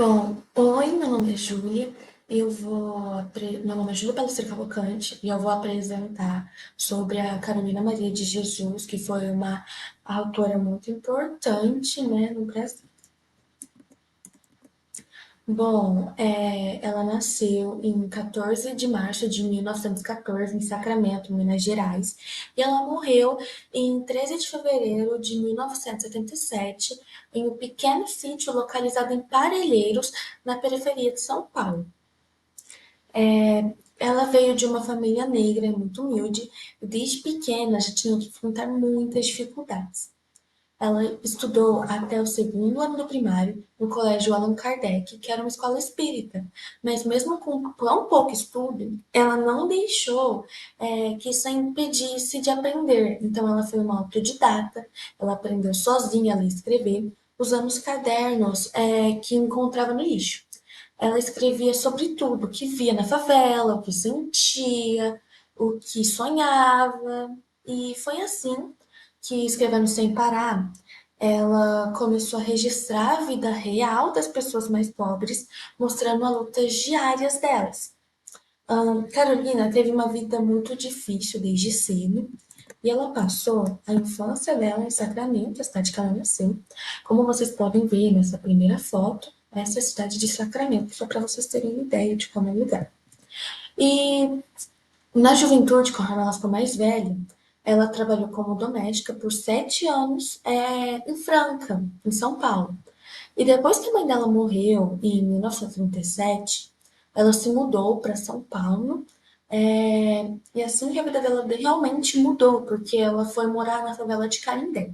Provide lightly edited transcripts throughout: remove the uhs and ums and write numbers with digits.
Oi, meu nome é Júlia. Meu nome é Júlia Palestrina Cavalcante e eu vou apresentar sobre a Carolina Maria de Jesus, que foi uma autora muito importante, né, no Brasil. Ela nasceu em 14 de março de 1914 em Sacramento, Minas Gerais, e ela morreu em 13 de fevereiro de 1977 em um pequeno sítio localizado em Parelheiros, na periferia de São Paulo. Ela veio de uma família negra, muito humilde, e desde pequena já tinha que enfrentar muitas dificuldades. Ela estudou até o segundo ano do primário no Colégio Allan Kardec, que era uma escola espírita. Mas mesmo com tão pouco estudo, ela não deixou que isso a impedisse de aprender. Então ela foi uma autodidata, ela aprendeu sozinha a ler e escrever, usando os cadernos que encontrava no lixo. Ela escrevia sobre tudo, o que via na favela, o que sentia, o que sonhava. E foi assim que, escrevendo sem parar, ela começou a registrar a vida real das pessoas mais pobres, mostrando as lutas diárias delas. Carolina teve uma vida muito difícil desde cedo, e ela passou a infância dela em Sacramento, a cidade que ela nasceu. Como vocês podem ver nessa primeira foto, essa é a cidade de Sacramento, só para vocês terem uma ideia de como é o lugar. E na juventude, quando ela ficou mais velha, ela trabalhou como doméstica por 7 anos em Franca, em São Paulo. E depois que a mãe dela morreu, em 1937, ela se mudou para São Paulo. E assim que a vida dela realmente mudou, porque ela foi morar na favela de Canindé,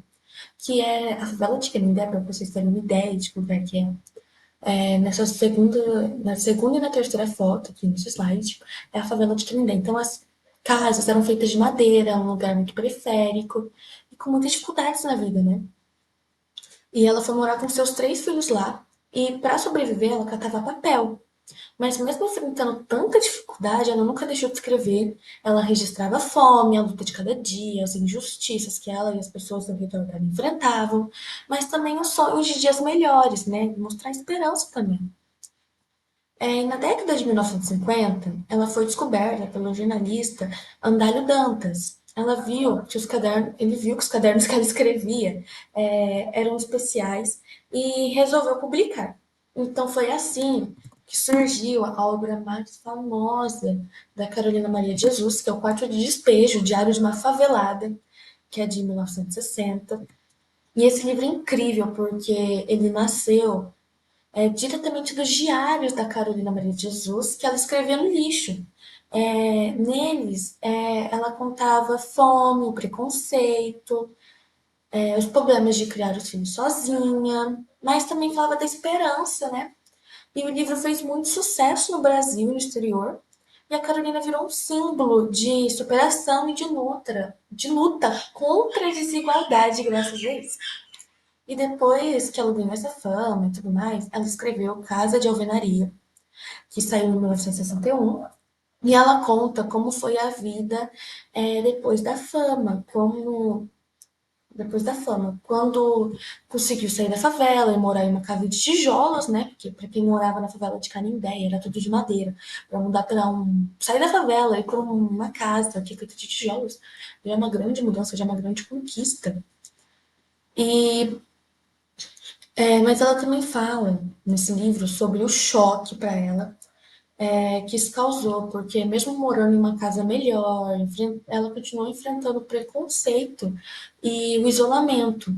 que é a favela de Canindé, para vocês terem uma ideia de como é que é. Na segunda e na terceira foto, aqui nesse slide, é a favela de Canindé. Então, as casas eram feitas de madeira, um lugar muito periférico, e com muitas dificuldades na vida, né? E ela foi morar com seus 3 filhos lá, e para sobreviver, ela catava papel. Mas mesmo enfrentando tanta dificuldade, ela nunca deixou de escrever. Ela registrava a fome, a luta de cada dia, as injustiças que ela e as pessoas ao redor dela enfrentavam, mas também os sonhos de dias melhores, né? Mostrar esperança também. Na década de 1950, ela foi descoberta pelo jornalista Andálio Dantas. Ele viu que os cadernos que ela escrevia eram especiais e resolveu publicar. Então foi assim que surgiu a obra mais famosa da Carolina Maria de Jesus, que é o Quarto de Despejo, Diário de uma Favelada, que é de 1960. E esse livro é incrível porque ele nasceu diretamente dos diários da Carolina Maria de Jesus, que ela escrevia no lixo. Neles, ela contava fome, o preconceito, os problemas de criar os filhos sozinha, mas também falava da esperança, né? E o livro fez muito sucesso no Brasil e no exterior. E a Carolina virou um símbolo de superação e de luta contra a desigualdade, graças a isso. E depois que ela ganhou essa fama e tudo mais, ela escreveu Casa de Alvenaria, que saiu em 1961, e ela conta como foi a vida depois da fama, quando conseguiu sair da favela e morar em uma casa de tijolos, né? Porque para quem morava na favela de Canindé era tudo de madeira. Para mudar sair da favela e para uma casa que é feita de tijolos, já é uma grande mudança, já é uma grande conquista. E mas ela também fala nesse livro sobre o choque para ela que isso causou, porque mesmo morando em uma casa melhor, ela continuou enfrentando o preconceito e o isolamento.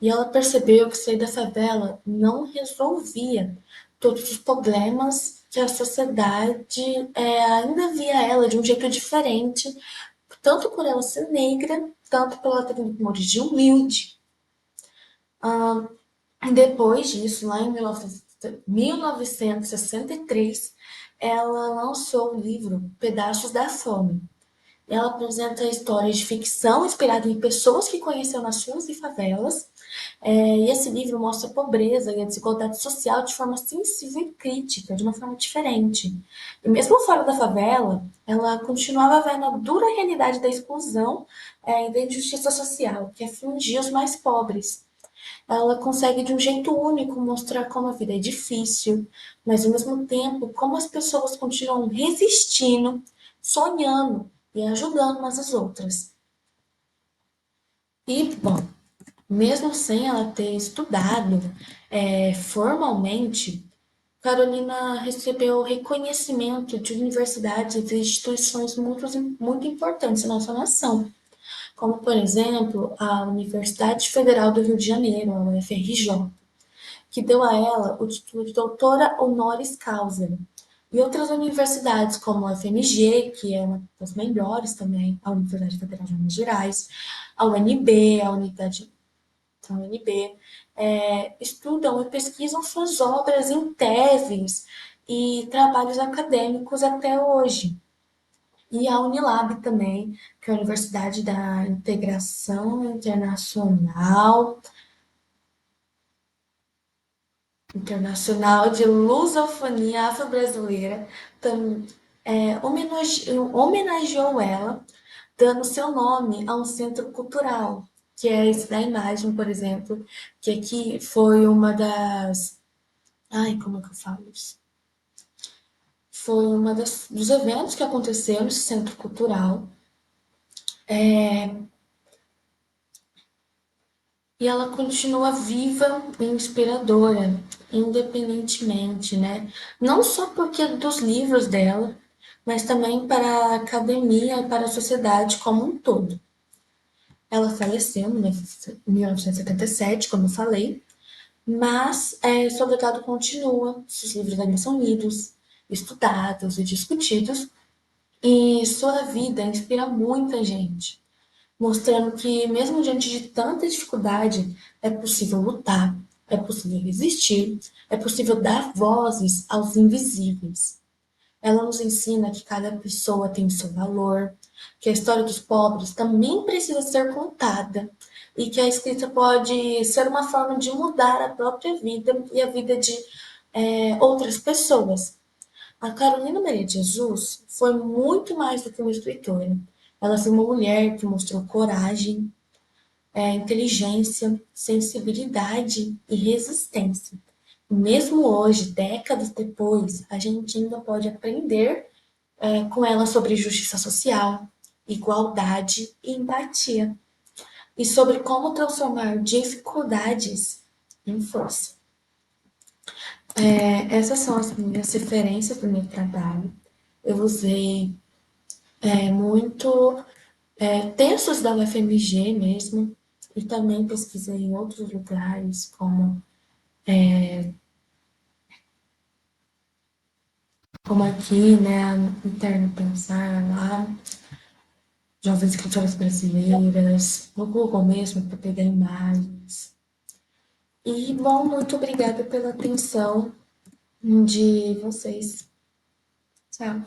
E ela percebeu que sair da favela não resolvia todos os problemas que a sociedade ainda via ela de um jeito diferente, tanto por ela ser negra, tanto por ela ter uma origem humilde. Depois disso, lá em 1963, ela lançou o livro Pedaços da Fome. Ela apresenta histórias de ficção inspirada em pessoas que conheceu nas ruas e favelas. E esse livro mostra a pobreza e a desigualdade social de forma sensível e crítica, de uma forma diferente. E mesmo fora da favela, ela continuava vendo a dura realidade da exclusão e da injustiça social, que afligia os mais pobres. Ela consegue, de um jeito único, mostrar como a vida é difícil, mas ao mesmo tempo, como as pessoas continuam resistindo, sonhando e ajudando umas às outras. E, bom, mesmo sem ela ter estudado formalmente, Carolina recebeu reconhecimento de universidades e instituições muito importantes na nossa nação, como, por exemplo, a Universidade Federal do Rio de Janeiro, a UFRJ, que deu a ela o título de doutora honoris causa. E outras universidades, como a UFMG, que é uma das melhores também, a Universidade Federal de Minas Gerais, a UNB, a UNB estudam e pesquisam suas obras em teses e trabalhos acadêmicos até hoje. E a Unilab também, que é a Universidade da Integração Internacional de Lusofonia Afro-Brasileira, homenageou ela, dando seu nome a um centro cultural, que é esse da imagem, por exemplo, que aqui foi uma das. Ai, como é que eu falo isso? Foi uma dos eventos que aconteceu nesse centro cultural. E ela continua viva e inspiradora, independentemente, né? Não só porque dos livros dela, mas também para a academia e para a sociedade como um todo. Ela faleceu em 1977, como eu falei, mas seu legado continua, seus livros ainda são lidos, estudados e discutidos, e sua vida inspira muita gente, mostrando que, mesmo diante de tanta dificuldade, é possível lutar, é possível resistir, é possível dar vozes aos invisíveis. Ela nos ensina que cada pessoa tem seu valor, que a história dos pobres também precisa ser contada e que a escrita pode ser uma forma de mudar a própria vida e a vida de outras pessoas. A Carolina Maria de Jesus foi muito mais do que uma escritora. Ela foi uma mulher que mostrou coragem, inteligência, sensibilidade e resistência. Mesmo hoje, décadas depois, a gente ainda pode aprender com ela sobre justiça social, igualdade e empatia, e sobre como transformar dificuldades em força. Essas são as minhas referências do meu trabalho. Eu usei muito textos da UFMG mesmo, e também pesquisei em outros lugares, como aqui, né, Interno Pensar lá, Jovens Escritoras Brasileiras, no Google mesmo, para pegar imagens. E, bom, muito obrigada pela atenção de vocês. Tchau.